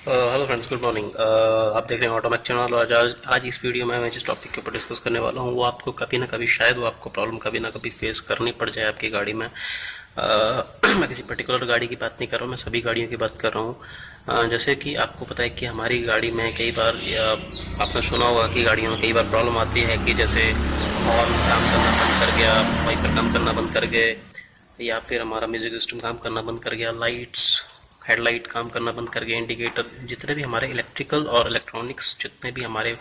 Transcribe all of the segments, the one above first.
Hello friends, good morning. आप देख रहे हैं ऑटोमैक चैनल। और आज इस वीडियो में मैं जिस टॉपिक के ऊपर डिस्कस करने वाला हूँ वो आपको कभी ना कभी, शायद वो आपको प्रॉब्लम कभी ना कभी फेस करनी पड़ जाए आपकी गाड़ी में। मैं किसी पर्टिकुलर गाड़ी की बात नहीं कर रहा हूँ, मैं सभी गाड़ियों की बात कर रहा हूँ। जैसे कि आपको पता है कि हमारी गाड़ी में कई बार, या आपने सुना होगा कि गाड़ियों में कई बार प्रॉब्लम आती है कि जैसे हॉर्न काम करना बंद कर गया, वाइपर काम करना बंद कर गए, या फिर हमारा म्यूजिक सिस्टम काम करना बंद कर गया, लाइट्स, हेडलाइट काम करना बंद कर गया, इंडिकेटर, जितने भी हमारे इलेक्ट्रिकल और इलेक्ट्रॉनिक्स, जितने भी हमारे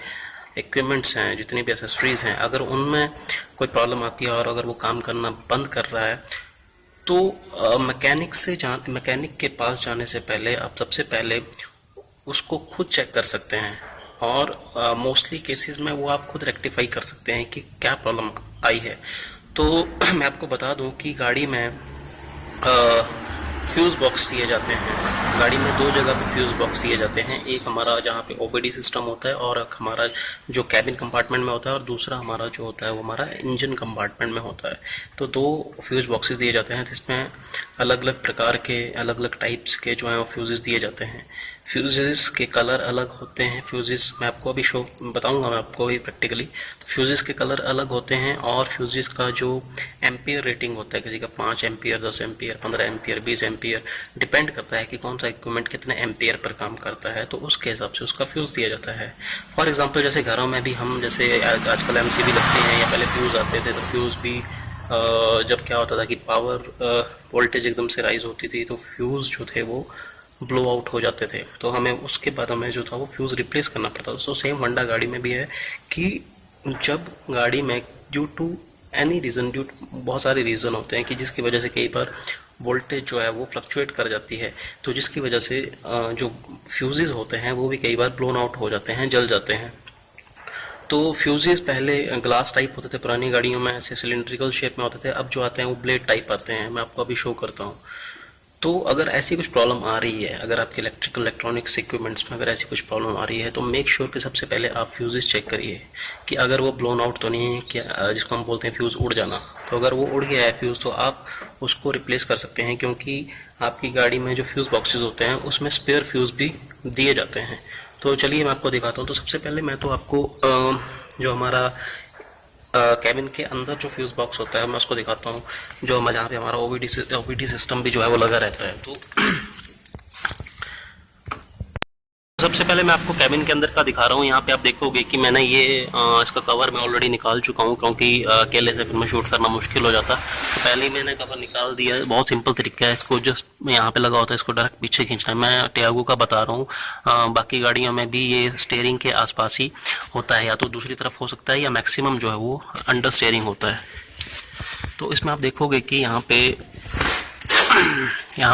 इक्विपमेंट्स हैं, जितनी भी एसेसरीज हैं, अगर उनमें कोई प्रॉब्लम आती है और अगर वो काम करना बंद कर रहा है, तो मैकेनिक के पास जाने से पहले आप सबसे पहले उसको खुद चेक कर सकते हैं। और मोस्टली केसेस में वो आप खुद रेक्टिफाई कर सकते हैं कि क्या प्रॉब्लम आई है। तो मैं आपको बता दूं कि गाड़ी में फ्यूज़ बॉक्स दिए जाते हैं। गाड़ी में दो जगह पे फ्यूज़ बॉक्स दिए जाते हैं, एक हमारा जहाँ पे ओपीडी सिस्टम होता है और एक हमारा जो कैबिन कंपार्टमेंट में होता है, और दूसरा हमारा जो होता है वो हमारा इंजन कंपार्टमेंट में होता है। तो दो फ्यूज़ बॉक्सेस दिए जाते हैं जिसमें अलग अलग प्रकार के, अलग अलग टाइप्स के जो हैं वो फ्यूज़ेस दिए जाते हैं। फ्यूजेस के कलर अलग होते हैं। फ्यूजेस मैं आपको अभी शो बताऊंगा, मैं आपको अभी प्रैक्टिकली। फ्यूजेस के कलर अलग होते हैं और फ्यूजेस का जो एम्पियर रेटिंग होता है, किसी का 5 ampere, 10 ampere, 15 ampere, 20 ampere, depend करता है कि कौन सा इक्विपमेंट कितने एम्पियर पर काम करता है, तो उसके हिसाब से उसका फ्यूज़ दिया जाता है। फॉर एग्जाम्पल, जैसे घरों में भी हम, जैसे आजकल एमसीबी लगते हैं या पहले फ्यूज़ आते थे, तो फ्यूज़ भी जब क्या होता था कि पावर वोल्टेज एकदम से राइज होती थी, तो फ्यूज़ जो थे वो ब्लो आउट हो जाते थे, तो हमें उसके बाद हमें जो था वो फ्यूज़ रिप्लेस करना पड़ता था। तो सेम होंडा गाड़ी में भी है कि जब गाड़ी में due to any reason, due बहुत सारे रीज़न होते हैं कि जिसकी वजह से कई बार वोल्टेज जो है वो फ्लक्चुएट कर जाती है, तो जिसकी वजह से जो फ्यूजेस होते हैं वो भी कई बार ब्लोन आउट हो जाते हैं, जल जाते हैं। तो फ्यूजेस पहले ग्लास टाइप होते थे पुरानी गाड़ियों में, ऐसे सिलेंड्रिकल शेप में होते थे। अब जो आते हैं वो ब्लेड टाइप आते हैं, मैं आपको अभी शो करता हूँ। तो अगर ऐसी कुछ प्रॉब्लम आ रही है, अगर आपके इलेक्ट्रिकल इलेक्ट्रॉनिक्स इक्विपमेंट्स में अगर ऐसी कुछ प्रॉब्लम आ रही है, तो मेक श्योर कि सबसे पहले आप फ्यूजेस चेक करिए कि अगर वो ब्लोन आउट तो नहीं है, क्या जिसको हम बोलते हैं फ्यूज़ उड़ जाना। तो अगर वो उड़ गया है फ्यूज़, तो आप उसको रिप्लेस कर सकते हैं, क्योंकि आपकी गाड़ी में जो फ्यूज़ बॉक्सेस होते हैं उसमें स्पेयर फ्यूज़ भी दिए जाते हैं। तो चलिए मैं आपको दिखाता हूँ। तो सबसे पहले मैं तो आपको जो हमारा कैबिन के अंदर जो फ्यूज़ बॉक्स होता है मैं उसको दिखाता हूँ, जो जहाँ पे हमारा ओबीडी सिस्टम भी जो है वो लगा रहता है। तो सबसे पहले मैं आपको कैबिन के अंदर का दिखा रहा हूँ। यहाँ पे आप देखोगे कि मैंने ये इसका कवर मैं ऑलरेडी निकाल चुका हूँ, क्योंकि अकेले से फिर मैं शूट करना मुश्किल हो जाता। तो पहले ही मैंने कवर निकाल दिया है। बहुत सिंपल तरीका है, इसको जस्ट यहाँ पे लगा होता है, इसको डायरेक्ट पीछे खींचना है। मैं टियागो का बता रहा हूँ, बाकी गाड़ियों में भी ये स्टेयरिंग के आसपास ही होता है, या तो दूसरी तरफ हो सकता है, या मैक्सिमम जो है वो अंडर स्टेयरिंग होता है। तो इसमें आप देखोगे कि यहाँ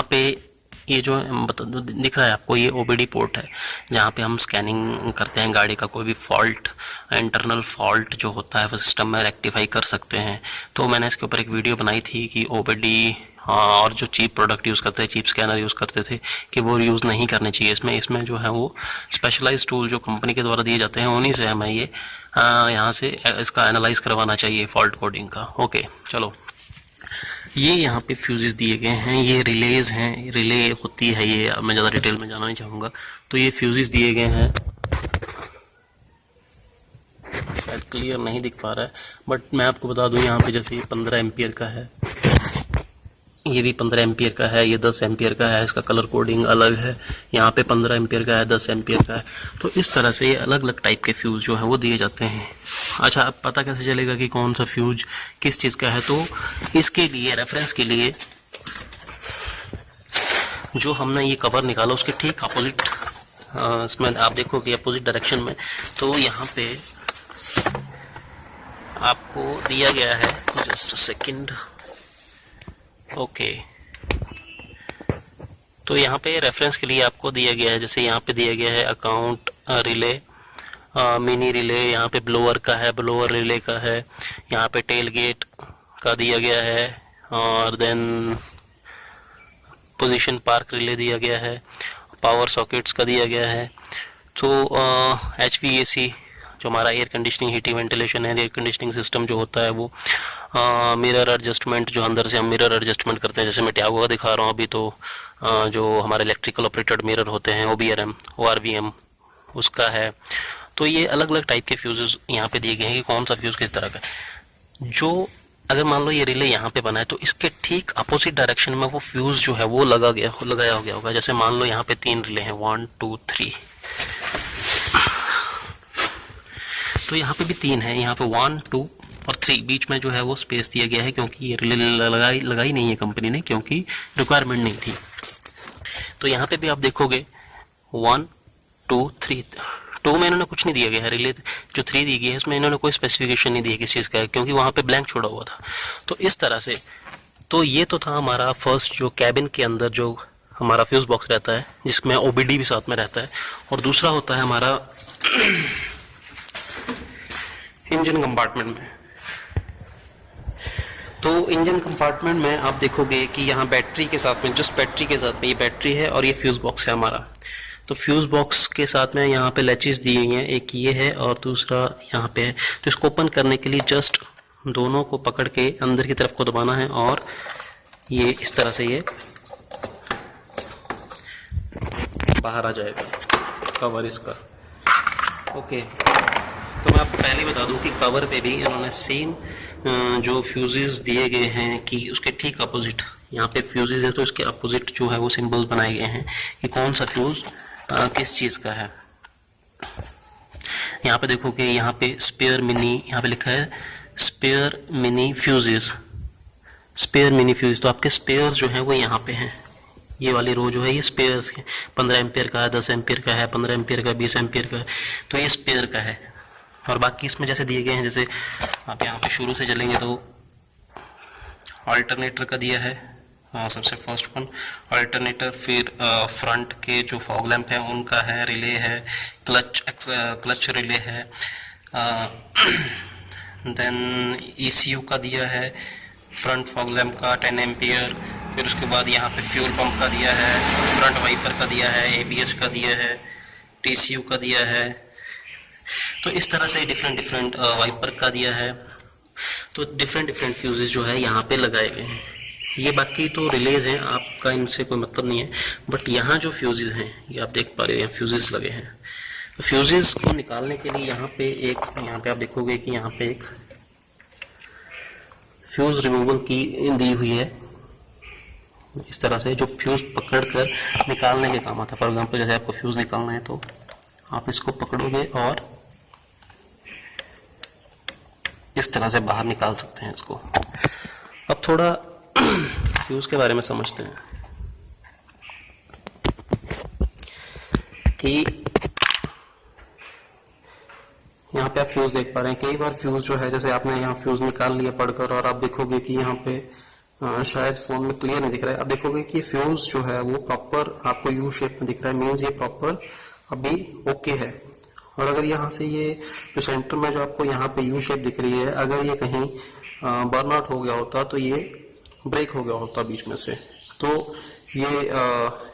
पे ये जो दिख रहा है आपको, ये ओबीडी पोर्ट है, जहाँ पे हम स्कैनिंग करते हैं गाड़ी का। कोई भी फॉल्ट, इंटरनल फॉल्ट जो होता है वो सिस्टम में रेक्टिफाई कर सकते हैं। तो मैंने इसके ऊपर एक वीडियो बनाई थी कि ओबीडी और जो चीप प्रोडक्ट यूज़ करते हैं, चीप स्कैनर यूज़ करते थे, कि वो यूज़ नहीं करने चाहिए। इसमें जो है वो स्पेशलाइज टूल जो कंपनी के द्वारा दिए जाते हैं, उन्हीं से हमें ये यहाँ से इसका एनालाइज करवाना चाहिए, फॉल्ट कोडिंग का। ओके, चलो। ये यहाँ पे फ्यूजेस दिए गए हैं, ये रिलेज हैं, रिले होती है ये, मैं ज़्यादा डिटेल में जाना नहीं चाहूँगा। तो ये फ्यूजेस दिए गए हैं, शायद क्लियर नहीं दिख पा रहा है, बट मैं आपको बता दूँ, यहाँ पे जैसे ये 15 एम्पियर का है, ये भी 15 एम्पियर का है, ये 10 एम्पियर का है, इसका कलर कोडिंग अलग है। यहाँ पे 15 एम्पियर का है, 10 एम्पियर का है। तो इस तरह से ये अलग अलग टाइप के फ्यूज़ जो है वो दिए जाते हैं। अच्छा, अब पता कैसे चलेगा कि कौन सा फ्यूज किस चीज़ का है? तो इसके लिए, रेफरेंस के लिए, जो हमने ये कवर निकाला उसके ठीक अपोजिट, इसमें आप देखोगे अपोजिट डायरेक्शन में, तो यहाँ पे आपको दिया गया है, जस्ट अ सेकेंड। ओके, तो यहाँ पे रेफरेंस के लिए आपको दिया गया है, जैसे यहाँ पे दिया गया है अकाउंट रिले, मिनी रिले, यहाँ पे ब्लोअर का है, ब्लोअर रिले का है, यहाँ पे टेल गेट का दिया गया है, और देन पोजीशन पार्क रिले दिया गया है, पावर सॉकेट्स का दिया गया है। तो HVAC जो हमारा एयर कंडीशनिंग, हीटिंग, वेंटिलेशन है, एयर कंडीशनिंग सिस्टम जो होता है वो, मिरर एडजस्टमेंट, जो अंदर से हम मिरर एडजस्टमेंट करते हैं, जैसे मैं ट्यागो का दिखा रहा हूँ अभी, तो जो हमारे इलेक्ट्रिकल ऑपरेटेड मिरर होते हैं OBRM ORVM उसका है। तो ये अलग अलग टाइप के फ्यूजेस यहाँ पे दिए गए हैं कि कौन सा फ्यूज़ किस तरह का है। जो अगर मान लो ये रिले यहाँ पे बना है तो इसके ठीक अपोजिट डायरेक्शन में वो फ्यूज़ जो है वो लगाया हो गया होगा। जैसे मान लो यहाँ पे 3 रिले हैं, 1 2 3, तो यहाँ पे भी 3 है, यहाँ पे 1 2 और 3, बीच में जो है वो स्पेस दिया गया है क्योंकि ये रिले लगाई नहीं है कंपनी ने, क्योंकि रिक्वायरमेंट नहीं थी। तो यहाँ पे भी आप देखोगे 1 2 3, 2 में इन्होंने कुछ नहीं दिया गया है, रिले जो 3 दी गई है इसमें इन्होंने कोई स्पेसिफिकेशन नहीं दी है किस चीज़ का है, क्योंकि वहाँ पे ब्लैंक छोड़ा हुआ था। तो इस तरह से, तो ये तो था हमारा फर्स्ट, जो कैबिन के अंदर जो हमारा फ्यूज बॉक्स रहता है जिसमें OBD भी साथ में रहता है, और दूसरा होता है हमारा इंजन कंपार्टमेंट में। तो इंजन कंपार्टमेंट में आप देखोगे कि यहाँ बैटरी के साथ में, जस्ट बैटरी के साथ में ये बैटरी है और ये फ्यूज बॉक्स है हमारा। तो फ्यूज बॉक्स के साथ में यहाँ पे लैचेस दी हुई हैं, एक ये है और दूसरा यहाँ पे है। तो इसको ओपन करने के लिए जस्ट दोनों को पकड़ के अंदर की तरफ को दबाना है और ये इस तरह से ये बाहर आ जाएगा कवर इसका। ओके, तो मैं आपको पहले बता दूं कि कवर पे भी इन्होंने सेम जो फ्यूजेस दिए गए हैं कि उसके ठीक अपोजिट, यहाँ पे फ्यूजेस है तो इसके अपोजिट जो है वो सिंबल्स बनाए गए हैं कि कौन सा फ्यूज किस चीज़ का है। यहाँ पे देखो कि यहाँ पे स्पेयर मिनी, यहाँ पे लिखा है spare mini fuses, spare mini fuse. तो आपके स्पेयर्स जो हैं वो यहाँ पे हैं, ये वाली रो जो है ये स्पेयर्स है, 15 एम्पियर का है, 10 एम्पियर का है, 15 एम्पियर का, 20 एम्पियर का है, तो ये स्पेयर का है। और बाकी इसमें जैसे दिए गए हैं, जैसे आप यहाँ पे शुरू से चलेंगे तो अल्टरनेटर का दिया है, सबसे फर्स्ट वन अल्टरनेटर, फिर फ्रंट के जो फॉग लैंप है उनका है, रिले है, क्लच रिले है, देन ECU का दिया है, फ्रंट फॉग लैंप का 10 एम्पियर, फिर उसके बाद यहाँ पे फ्यूल पंप का दिया है, फ्रंट वाइपर का दिया है, ABS का दिया है, TCU का दिया है। तो इस तरह से डिफरेंट वाइपर का दिया है। तो डिफरेंट फ्यूजेस जो है यहाँ पे लगाए गए हैं। ये बाकी तो रिलेज हैं, आपका इनसे कोई मतलब नहीं है, बट यहाँ जो फ्यूजेस हैं ये आप देख पा रहे हो, यहाँ फ्यूजेस लगे हैं। तो फ्यूजेस को निकालने के लिए यहाँ पे आप देखोगे कि यहाँ पे एक फ्यूज रिमूवल की दी हुई है, इस तरह से जो फ्यूज पकड़ कर निकालने के काम आता है। फॉर एग्जाम्पल जैसे आपको फ्यूज निकालना है तो आप इसको पकड़ोगे और इस तरह से बाहर निकाल सकते हैं इसको। अब थोड़ा फ्यूज के बारे में समझते हैं कि यहाँ पे आप फ्यूज देख पा रहे हैं। कई बार फ्यूज जो है, जैसे आपने यहाँ फ्यूज निकाल लिया पढ़कर और आप देखोगे कि यहाँ पे शायद फोन में क्लियर नहीं दिख रहा है, आप देखोगे कि फ्यूज जो है वो प्रॉपर आपको यू शेप में दिख रहा है, मीन्स ये प्रॉपर अभी ओके है। और अगर यहाँ से ये जो सेंटर में जो आपको यहाँ पे यू शेप दिख रही है, अगर ये कहीं बर्न आउट हो गया होता तो ये ब्रेक हो गया होता बीच में से। तो ये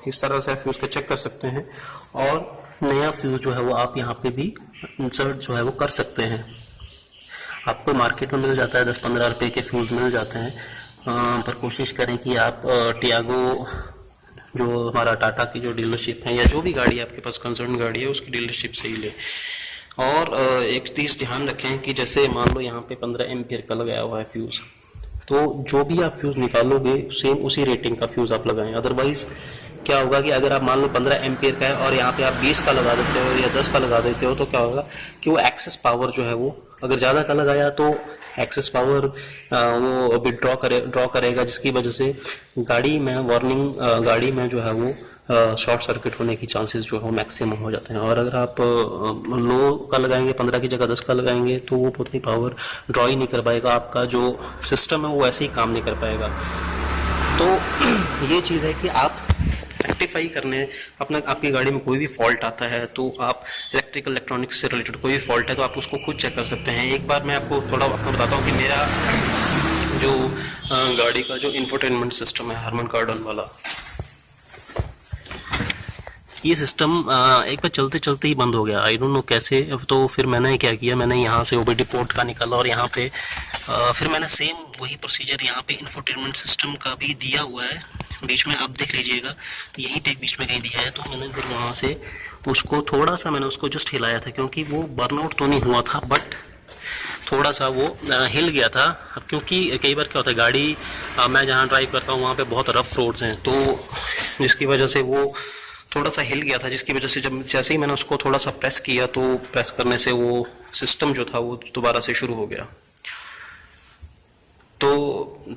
इस तरह से फ्यूज को चेक कर सकते हैं और नया फ्यूज जो है वो आप यहाँ पे भी इंसर्ट जो है वो कर सकते हैं। आपको मार्केट में मिल जाता है, 10-15 रुपए के फ्यूज मिल जाते हैं, पर कोशिश करें कि आप टियागो जो हमारा टाटा की जो डीलरशिप है या जो भी गाड़ी आपके पास कंसर्न गाड़ी है उसकी डीलरशिप से ही ले। और एक चीज़ ध्यान रखें कि जैसे मान लो यहाँ पे 15 एम्पियर का लगाया हुआ है फ्यूज़, तो जो भी आप फ्यूज़ निकालोगे सेम उसी रेटिंग का फ्यूज़ आप लगाएं। अदरवाइज क्या होगा कि अगर आप मान लो 15 एम्पियर का है और यहाँ पे आप 20 का लगा देते हो या 10 का लगा देते हो, तो क्या होगा कि वो एक्सेस पावर जो है वो अगर ज़्यादा का लगाया तो एक्सेस पावर वो अभी ड्रॉ करेगा, जिसकी वजह से गाड़ी में वार्निंग, गाड़ी में जो है वो शॉर्ट सर्किट होने की चांसेस जो है मैक्सिमम हो जाते हैं। और अगर आप लो का लगाएंगे, 15 की जगह 10 का लगाएंगे, तो वो उतनी पावर ड्रॉ ही नहीं कर पाएगा, आपका जो सिस्टम है वो ऐसे ही काम नहीं कर पाएगा। तो ये चीज़ है कि आप रेक्टिफाई करने अपना, आपकी गाड़ी में कोई भी फॉल्ट आता है तो आप इलेक्ट्रिकल इलेक्ट्रॉनिक्स से रिलेटेड कोई भी फॉल्ट है तो आप उसको खुद चेक कर सकते हैं। एक बार मैं आपको थोड़ा आपको बताता हूँ कि मेरा जो गाड़ी का जो इंफोटेनमेंट सिस्टम है हरमन कार्डन वाला, ये सिस्टम एक बार चलते चलते ही बंद हो गया, आई डोंट नो कैसे। तो फिर मैंने क्या किया, मैंने यहाँ से OBD पोर्ट का निकाला और यहाँ पे फिर मैंने सेम वही प्रोसीजर यहाँ पे इंफोटेनमेंट सिस्टम का भी दिया हुआ है, बीच में आप देख लीजिएगा, यहीं पे बीच में कहीं दिया है। तो मैंने फिर वहाँ से उसको थोड़ा सा मैंने उसको जस्ट हिलाया था, क्योंकि वो बर्नआउट तो नहीं हुआ था बट थोड़ा सा वो हिल गया था। अब क्योंकि कई बार क्या होता है, गाड़ी मैं जहाँ ड्राइव करता हूँ वहाँ पे बहुत रफ रोड्स हैं, तो जिसकी वजह से वो थोड़ा सा हिल गया था, जिसकी वजह से जब जैसे ही मैंने उसको थोड़ा सा प्रेस किया तो प्रेस करने से वो सिस्टम जो था वो दोबारा से शुरू हो गया। तो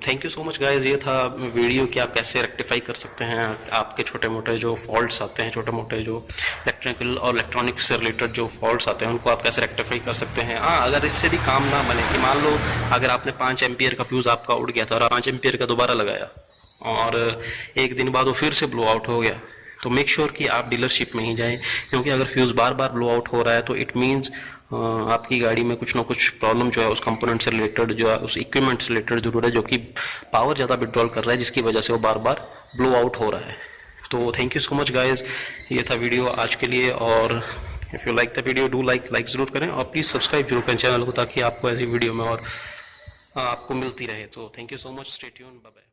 thank you so much guys, ये था वीडियो कि आप कैसे रेक्टिफाई कर सकते हैं आपके छोटे मोटे जो फॉल्ट्स आते हैं, छोटे मोटे जो इलेक्ट्रिकल और इलेक्ट्रॉनिक्स से रिलेटेड जो फॉल्ट्स आते हैं उनको आप कैसे रेक्टिफाई कर सकते हैं। हाँ, अगर इससे भी काम ना बने कि मान लो अगर आपने 5 एम्पियर का फ्यूज़ आपका उड़ गया था और 5 एम्पियर का दोबारा लगाया और एक दिन बाद वो फिर से ब्लो आउट हो गया, तो मेक श्योर कि आप डीलरशिप में ही जाएं, क्योंकि अगर फ्यूज़ बार बार ब्लो आउट हो रहा है तो इट मीन्स आपकी गाड़ी में कुछ ना कुछ प्रॉब्लम जो है उस कंपोनेंट से रिलेटेड, जो है उस इक्विपमेंट से रिलेटेड जरूर है, जो कि पावर ज़्यादा विड्रॉल कर रहा है, जिसकी वजह से वो बार बार ब्लो आउट हो रहा है। तो thank you so much guys, ये था वीडियो आज के लिए। और if you like the video do like ज़रूर करें और प्लीज़ सब्सक्राइब जरूर करें चैनल को, ताकि आपको ऐसी वीडियो में और आपको मिलती रहे। तो thank you so much, stay tuned, bye bye.